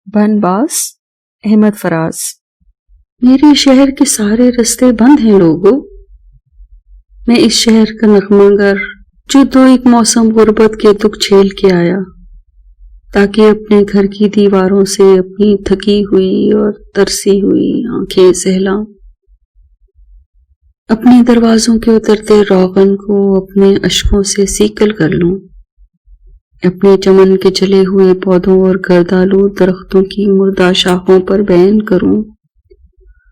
بنواس احمد فراز۔ میرے شہر کے سارے رستے بند ہیں لوگوں، میں اس شہر کا نغمہ گر جو دو ایک موسم غربت کے دکھ جھیل کے آیا، تاکہ اپنے گھر کی دیواروں سے اپنی تھکی ہوئی اور ترسی ہوئی آنکھیں سہلاؤں، اپنے دروازوں کے اترتے روغن کو اپنے اشکوں سے سیکل کر لوں، اپنے چمن کے جلے ہوئے پودوں اور گردالو درختوں کی مردہ شاخوں پر بیان کروں،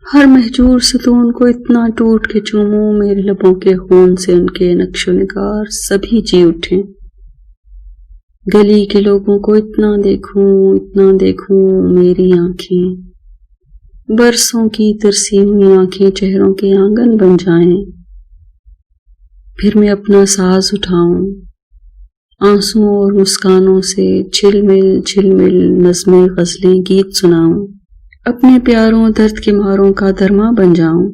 ہر مہجور ستون کو اتنا ٹوٹ کے چوموں، میرے لبوں کے خون سے ان کے نقش و نگار سبھی جی اٹھیں، گلی کے لوگوں کو اتنا دیکھوں، میری آنکھیں برسوں کی ترسی ہوئی آنکھیں چہروں کے آنگن بن جائیں، پھر میں اپنا ساز اٹھاؤں، آنسوں اور مسکانوں سے چھل مل نظمیں غزلیں گیت سناؤں، اپنے پیاروں درد کے ماروں کا درما بن جاؤں۔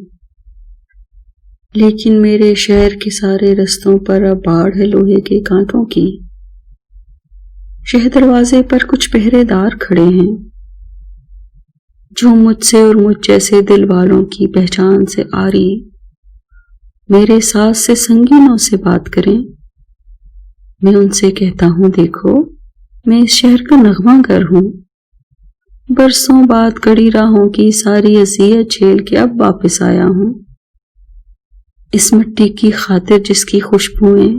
لیکن میرے شہر کے سارے رستوں پر اب باڑ ہے لوہے کے کانٹوں کی، شہ دروازے پر کچھ پہرے دار کھڑے ہیں جو مجھ سے اور مجھ جیسے دل والوں کی پہچان سے آری میرے ساز سے سنگینوں سے بات کریں۔ میں ان سے کہتا ہوں، دیکھو میں اس شہر کا نغمہ گر ہوں، برسوں بعد کڑی راہوں کی ساری اذیت جھیل کے اب واپس آیا ہوں، اس مٹی کی خاطر جس کی خوشبوئیں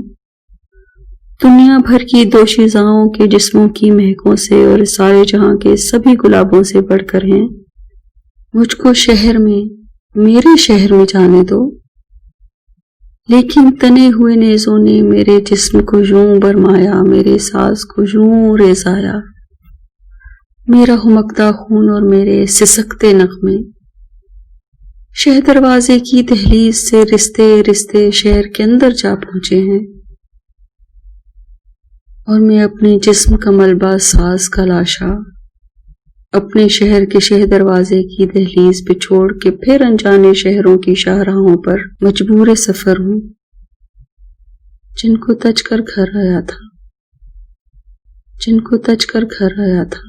دنیا بھر کی دوشیزاؤں کے جسموں کی مہکوں سے اور سارے جہاں کے سبھی گلابوں سے بڑھ کر ہیں۔ مجھ کو میرے شہر میں جانے دو۔ لیکن تنے ہوئے نیزوں نے میرے جسم کو یوں برمایا، میرے ساز کو یوں ریزایا، میرا ہمکتا خون اور میرے سسکتے نغمے شہ دروازے کی دہلیز سے رستے شہر کے اندر جا پہنچے ہیں، اور میں اپنے جسم کا ملبہ ساز کا لاشا اپنے شہر کے شہ دروازے کی دہلیز پہ چھوڑ کے پھر انجانے شہروں کی شاہراہوں پر مجبور سفر ہوں، جن کو تج کر گھر آیا تھا۔